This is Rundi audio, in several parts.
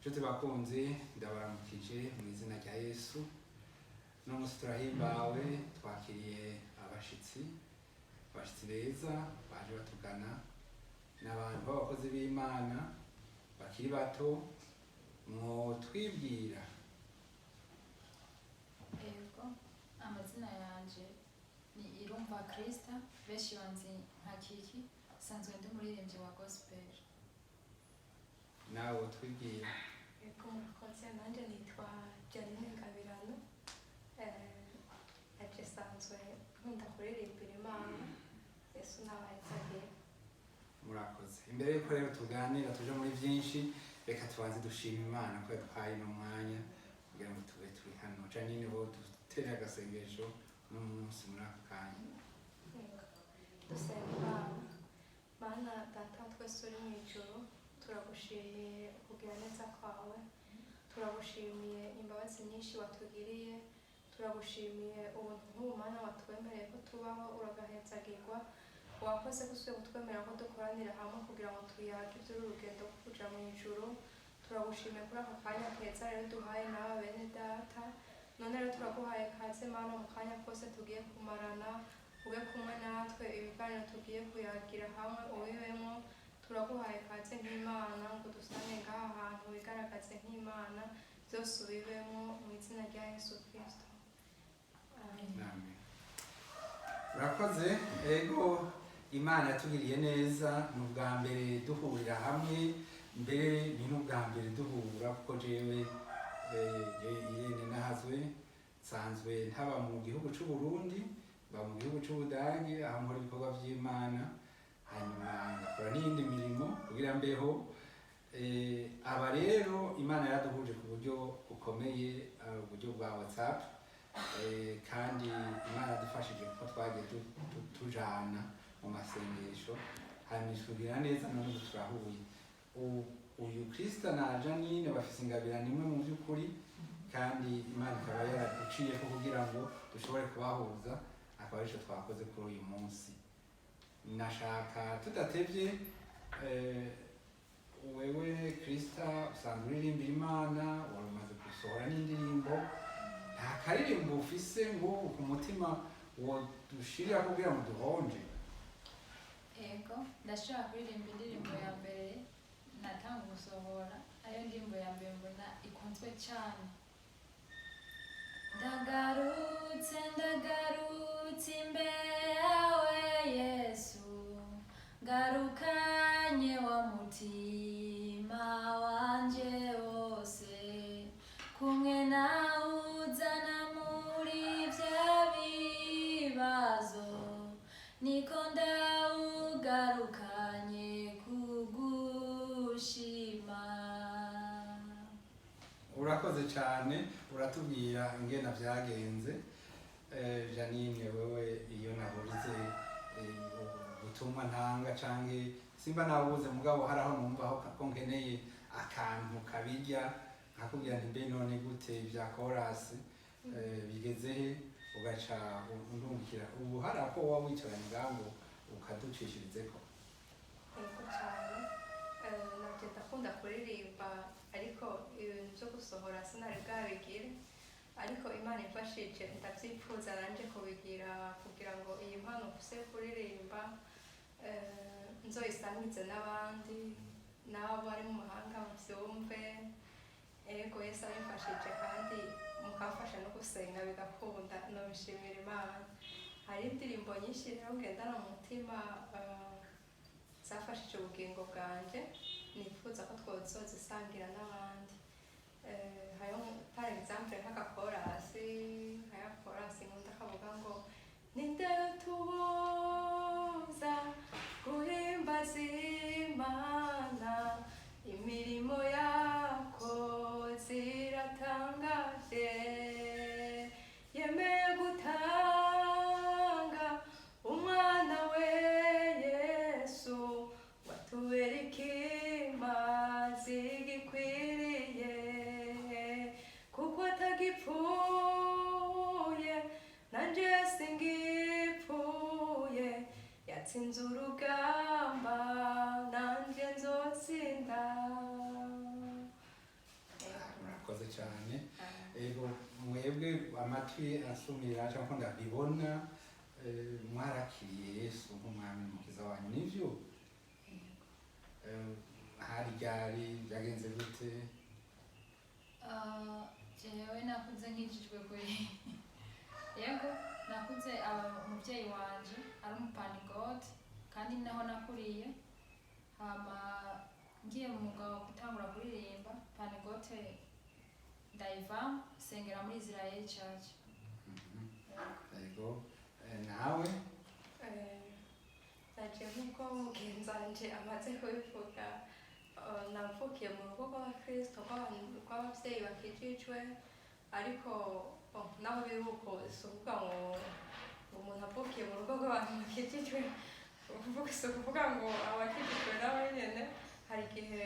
Nshuti bakunzi ndabaramukije mu izina rya Yesu. No musi turahimbawe twakiriye abashitsi beza baje batugana n'abantu b'abakozi b'Imana bakiri bato. Mwo twibwira? Yego, amazina yanje ni Irumva Krista, benshi banzi nka Kiki, sanzwe ndi umuririmbyi wa gospel. Nawe twibwira? Yego murakoze, nanje nitwa Janine Ngabirano, aje sanzwe nkunda kuririmbira Imana, Yesu nabahezagiye. Murakoze. Imbere yuko rero tuganira tuje muri byinshi, reka tubanze dushima Imana ko yaduhaye no mwanya kugira ngo tube turi hano. Janine bo dutere agasengesho n'umunsi muri aka kanya. Dusenga Mana Data twese uri mu ijuru, turagushimiye kugira neza kwawe, turagushimiye imbabazi nyinshi watugiriye, turagushimiye ubuntu nk'ubumana watwemereye ko tubaho uragahezagirwa. Wakoze gusubiye kutwemerera ko dukoranira hamwe kugira ngo tuyage iby'urugendo rwo kuja mu ijuru. Turagushimiye kuri aka kanya keza rero duhaye nawe bene data. None rero turaguhaye kaze Mana mu kanya kose tugiye kumarana, ube kumwe natwe, ibiganiro tugiye kuyagira hamwe ubibemo. Turaguhaye kaze nk'Imana ngo dusange ngaha hantu wigaragaze nk'Imana, byose ubibemo mu izina rya Yesu Kristo. Amen. Urakoze. Ego Imana yatugiriye neza, ni ubwa mbere duhurira hamwe, mbere ni n'ubwa mbere duhura kuko jewe Irene Nahazwe nsanzwe ntaba mu gihugu c'u Burundi, mba mu gihugu c'Ubudagi aho nkora ibikorwa vy'Imana, hanyuma ngakora n'iyindi mirimo kugira mbeho. Aba rero Imana yaraduhuje ku buryo bukomeye, uburyo bwa WhatsApp, kandi Imana yadufashije kuko twagiye tujana mu masengesho, hanyuma tugira neza none ubu turahuye. Uyu Krista na Janine bafise ingabirano imwe mu by'ukuri, kandi Imana ikaba yaraduciyeko kugira ngo dushobore kubahuza, akaba arico twakoze kuri uyu munsi. Nashaka tudatevye, wewe Krista usanzwe uririmbira Imana, wari umaze gusohora n'indirimbo, nta karirimbo ufise ngo ku mutima wodushirira kugira ngo duhonje? Yego, ndashaka kuririmba indirimbo ya mbere natanga gusohora, ariyo ndirimbo ya mbere mbona ikunzwe cyane. Ndagarutse imbere yawe Yesu, garukanye wa mutima wanje wose, kumwe nawe uzana muri vya bibazo, niko ndawugarukanye kugushima. Urakoze cyane, uratubwira ingena vyagenze. Janine, wewe iyo naburize ubutumwa ntanga canke simba nabuze, mugabo haraho numvaho ko nkeneye akantu kabirya, nkakubwira nti mbe none gute vya chorus bigeze he, ugaca undungikira. Ubu harako wowe wicaranye ngaho ukaducishirizeko? Yego cyane, nabyo ndakunda kuririmba, ariko ibintu byo gusohora sinari bwabigire, ariko Imana imfashije ndavyifuza nanje kubigira kugira ngo iyi mpano mfise kuririmba nzoyisangize n'abandi, nabo bari mu mahanga bavyumve. Ego Yesu abimfashije kandi mukamfasha no gusenga bigakunda, nobishimira Imana. Hari indirimbo nyinshi rero ngendana mu mutima zafashije ubugingo bwanje, nifuza ko twozozisangira n'abandi. Hayo par exemple nk'agakorasi nkunda kavuga ngo ninde tubuza guhimbaza Imana, imirimo yako ziratangaje, yemeye gutanga umwana we Yesu, watubera ikimazi gikwiriye, kuko atagipfuye nanje singipfuye, yatsinze urugamba nanje nzotsinda. murakoze cyane ego mwebwe amatwi asumira cyangwa ndabibona mwarakiriye Yesu nk'umwami n'umukiza wanyu nivyo hari ryari byagenze gute jewe nakuze nkijijwe kuri yego nakuze umuvyeyi wanje ari umupanigote kandi naho nakuriye hama ngiye mu mwuga wo gutangura kuririmba panigote ndayivamo sengera muri Israel Church. Yego nawe naje nk'uko mugenzi wanje amaze kubivuga navukiye mu rugo rw'abakristo rw'abavyeyi bakijijwe ariko naho biri uko si ukuvuga ngo umuntu avukiye mu rugo rw'abantu bakijijwe si ukuvuga ngo abakijijwe nabo nyene hari igihe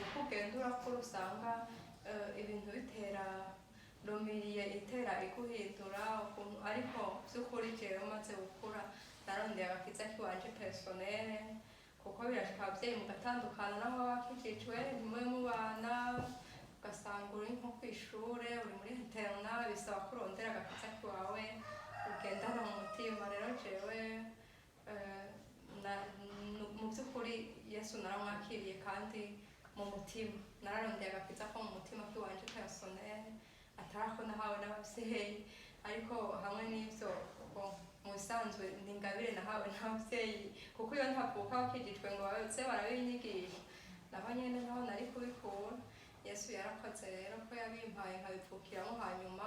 ukugenda urakura usanga ibintu bitera domiriye itera iguhindura ukuntu ariko by'ukuri jewe umaze gukura narondeye agakiza kiwanje personnel kuko birashika abavyeyi mugatandukana n'aho bakijijwe ntimube mubana ugasanga uri nko kw'ishure uri muri interna bisaba kurondera agakiza kiwawe ugendana mu mutima rero jewe mu by'ukuri Yesu naramwakiriye kandi mu mutima nararondeye agakiza ko mu mutima kiwanje personnel atarako nahawe n'abavyeyi ariko hamwe n'ivyo mu bisanzwe ni ingabire nahawe n'abavyeyi kuko iyo ntavuka bakijijwe ngo baze barabinyigisha naho nyene naho nari kubikura Yesu yarakoze rero ko yabimpaye nkabipfukiramo hanyuma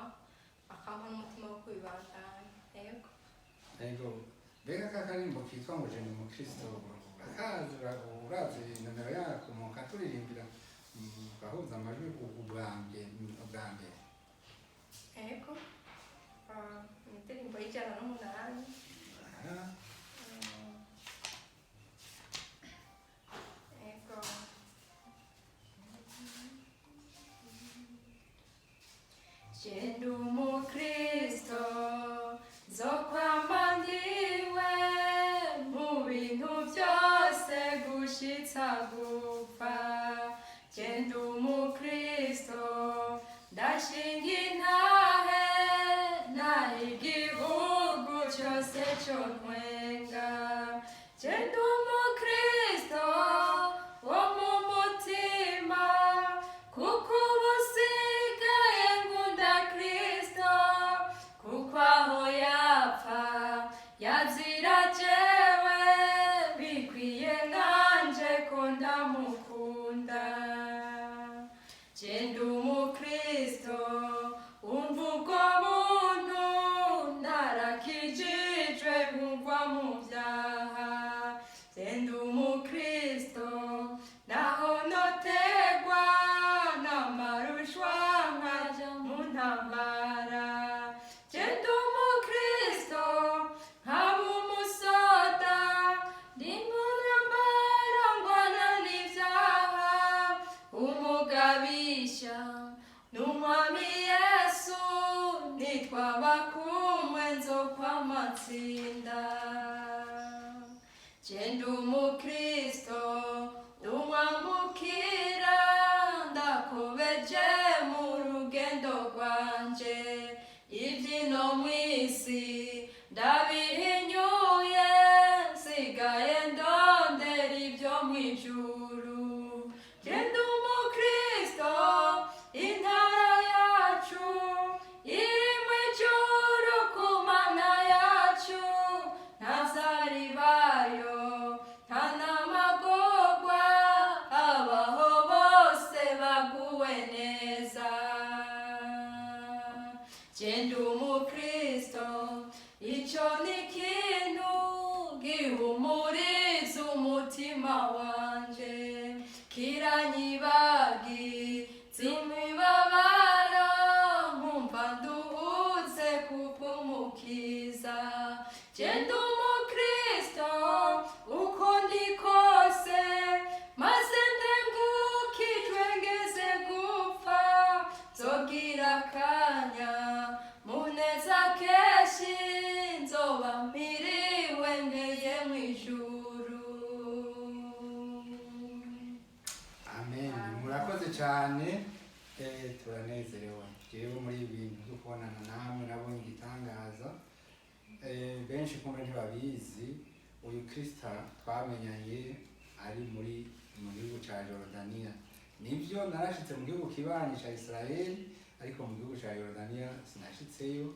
akampa n'umutima wo kubibandanya yego mbega kakarimbo kitwa ngo je ni umukristo urazi nomero yako mukaturirimbira ugahuza amajwi ubwa mbere yego indirimbo y'108 yego je ndi umukristo nzokwama ndiwe mu bintu byose gushitsa gupfa je ndi umukristo ndashinga intahe naho igihugu cyose cyo ntwenga je ndi umukristo wo mu mutima kuko ubusigaye nkunda Kristo kuko aho yapfa yazira jewe bikwiye nanje ko ndamukunda je ndi umukristo umva ubwo buntu narakijijwe nkumva mu vyaha je ndi umukristo naho notegwa n'amarushwa nkaja mu ntambara je ndi umukristo nkaba umusoda ndi mu ntambara ngwana n'ivyaha umugabisha n'umwami Yesu nitwaba kumwe nzokwamatsinda je ndi umukristo ndumwambukira ndakobeje mu rugendo rwanje ivyino mw'isi ndabihinyuye nsigaye ndondera ibyo mw'ijuru je ndi umukristo intara yacu iri mw'ijuru ku mana yacu ntazari bayo nta n'amagorwa abaho bose baguwe neza je ndi umukristo ico ni ikintu gihumuriza umutima wanje kiranyibagiza imibabaro nkumva nduhutse kubw'umukiza je ndi umukristo uko ndi kose maze ndengukijwe ngeze gupfa nzogira akanya muneza kenshi nzoba mpiriwe ngeye mw'ijuru amen murakoze cyane turanezerewe jewe muri ibi bintu byo kubonana namwe nabonye igitangaza. Benshi kumbe ntibabizi uyu Krista twamenyanye ari mu gihugu ca Jordania. Nivyo narashitse mu gihugu kibanyi ca Israel, ariko mu gihugu ca Jordania sinashitseyo.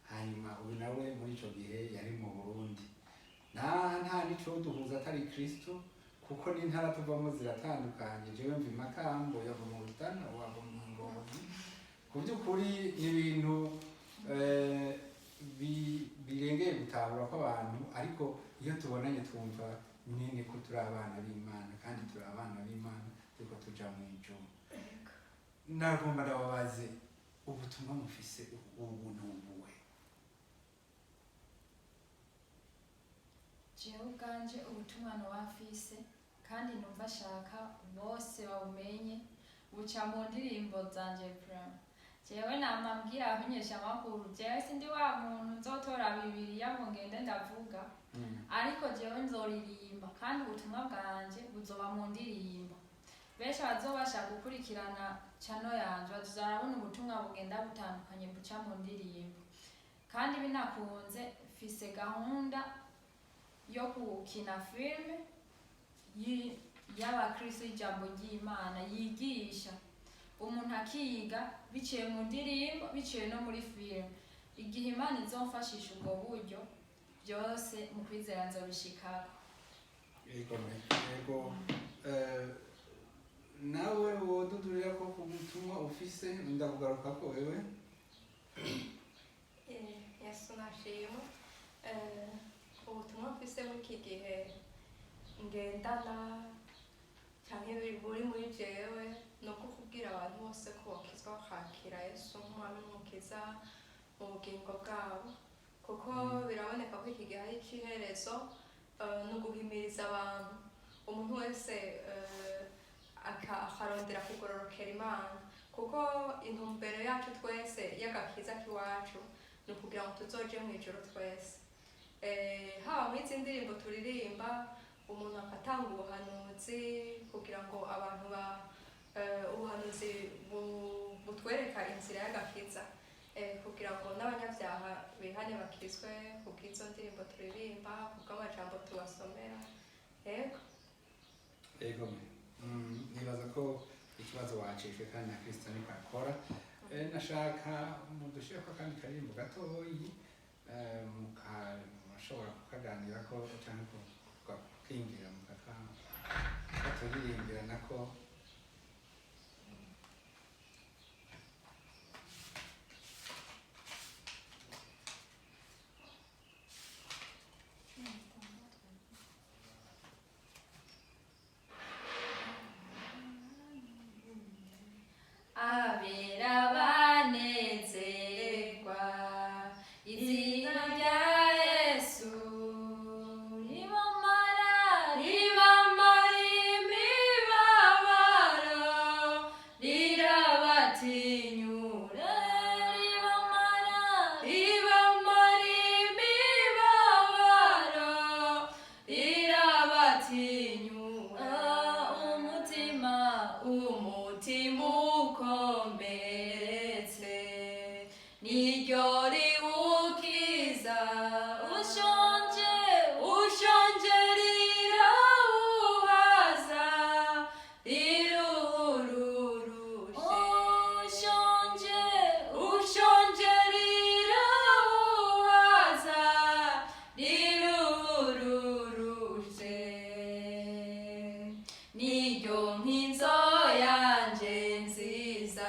Hanyuma uyu nawe muri ico gihe yari mu Burundi. Nta nico duhuza atari Kristo, kuko n'intara tuvamo ziratandukanye. Jewe mva Makambo, yava mu Rutana, wava mu Ngozi. Ku by'ukuri ni ibintu birengeye gutahura kw'abantu, ariko iyo tubonanye twumva nyine ko turi abana b'Imana, kandi turi abana b'Imana turiko tuja mw'ijuru. Nagomba ndababaze ubutumwa mufise ubu nubuhe? jewe ubwanje ubutumwa nobafise kandi numva shaka bose babumenye buca mu ndirimbo zanje prama. Jewe nama mbwira abamenyeshamakuru, jewe sindi wa muntu nzotora Bibiliya ngo ngende ndavuga, ariko jewe nzoririmba kandi ubutumwa bwanje buzoba mu ndirimbo. Benshi bazobasha gukurikirana channel yanje bazarabona ubutumwa bugenda butandukanye buca mu ndirimbo. Kandi binakunze mfise gahunda yo gukina filme y'abakristo y'ijambo ry'Imana yigisha umuntu akiga biciye mu ndirimbo, biciye no muri filme. Igihe Imana izomfashisha ubwo buryo byose mu kwizera nzobishikako. Yego, nawe wodudurira ko ku butumwa ufise ndakugaruka ko wewe. Yesu nashimwe. Ubutumwa mfise w'iki gihe ngendana canke buri muri jewe no kukubwira abantu bose ko bakizwa bakakira Yesu nk'umwami n'umukiza mu bugingo bwabo, kuko biraboneka ko iki gihe ari ikiherezo. Ni uguhimiriza abantu, umuntu wese akarondera kugororokera Imana, kuko intumbero yacu twese y'agakiza k'iwacu ni ukugira ngo tuzoje mw'ijuru twese. Haba mw'izi ndirimbo turirimba, umuntu agatanga ubuhanuzi kugira ngo abantu ubuhanuzi butwereka inzira y'agakiza, kugira ngo n'abanyabyaha bihane bakizwe kubw'izo ndirimbo turirimba, kubw'amajambo tubasomera. Yego, nibaza ko ikibazo wacishwe kandi na Kristo niko akora. Nashaka mudushireko kandi karirimbo gatoyi mukashobora kukaganirako canke kwinjira mukaturirimbira nako. Abera banezerwa izina rya Yesu ribamara imibabaro, rirabatinyura ribamara imibabaro, rirabatinyura umutima ukomeretse niryo riwukiza. Ushonje rirawuhaza, riruhururushe. Ushonje rirawuhaza, riruhururushe. Niryo nkinzo yanje nziza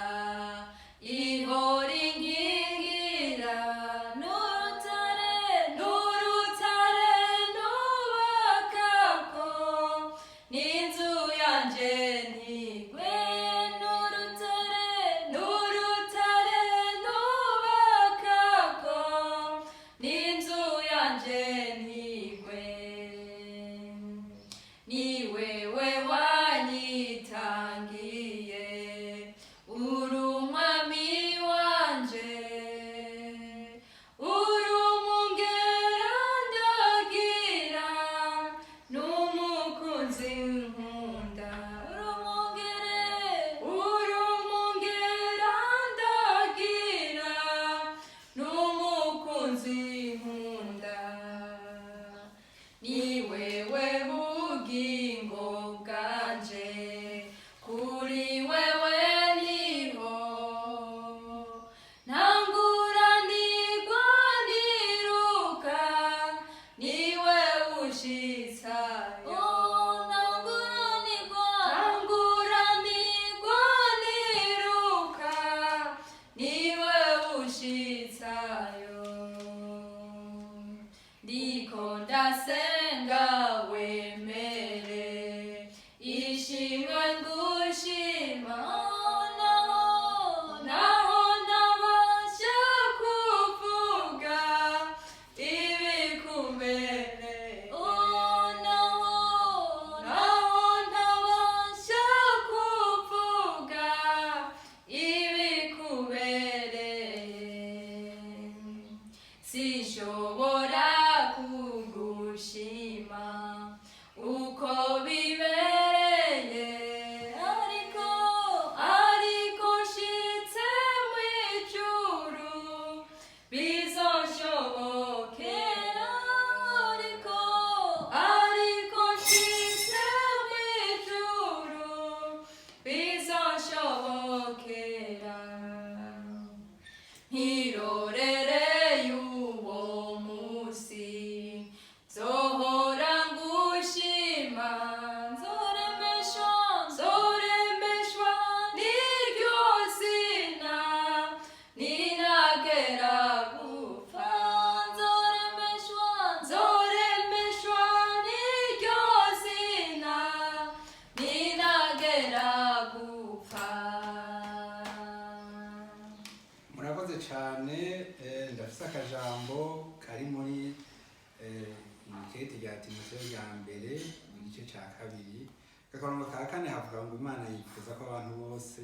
cyane. Ndafise akajambo kari muri ikete rya Timoteyo rya mbere igice cya kabiri akarongo ka kane havuga ngo Imana yifuza ko abantu bose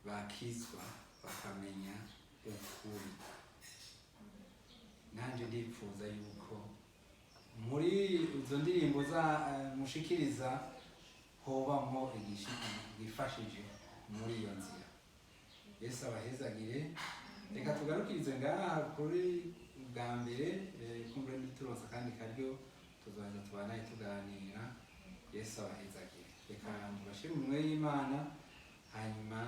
bakizwa bakamenya ukuri. Nanje ndipfuza yuko muri izo ndirimbo za mushikiriza hobamwo igifashije muri iyo nzira. Yesu abahezagire. Reka tugarukirize ngaha kuri bwa mbere kumbure nituronsa kandi karyo tuzaza tubanaye tuganira. Yesu abahezagire. Reka tubashire mu mwe y'Imana hanyuma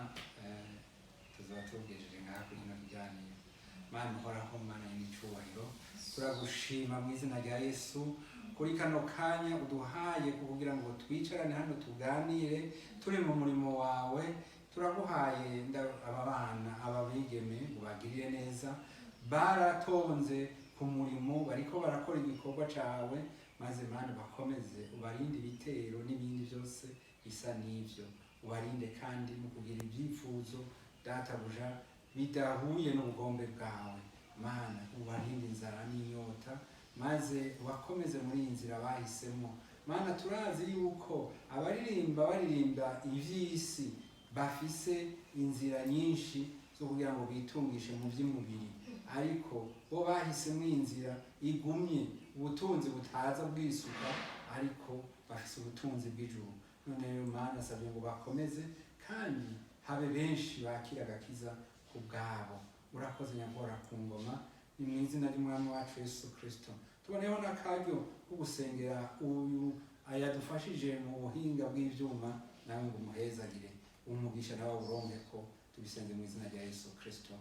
tuzaba tugejeje ngaha kuri kino kiganiro. Mana uhoraho, Mana y'icubahiro, turagushima mu izina rya Yesu kuri kano kanya uduhaye kugira ngo twicarane hano tuganire turi mu murimo wawe. Turaguhaye aba bana aba bigeme ubagirire neza, baratonze ku murimo bariko barakora igikorwa cawe, maze Mana bakomeze ubarinde ibitero n'ibindi byose bisa n'ivyo, ubarinde kandi mu kugira ibyifuzo databuja bidahuye n'ubugombe bwawe. Mana ubarinde inzara n'inyota, maze bakomeze muri iyi nzira bahisemo. Mana turazi yuko baririmba ivy'isi bafise inzira nyinshi zo kugira ngo bitungishe mu by'umubiri, ariko bo bahisemo inzira igumye, ubutunzi butaza bwisuka, ariko bafise ubutunzi bw'ijuru. None rero Mana asabye ngo bakomeze kandi habe benshi bakira agakiza ku bwabo. Urakoze nyagora ku ngoma, ni mu izina ry'Umwami wacu Yesu Kristo. Tuboneyeho n'akaryo ko gusengera uyu ayadufashije mu buhinga bw'ivyuma, nawe ngo umuhezagire umugisha nawe uronke ko tubisenze mu izina rya Yesu Kristo.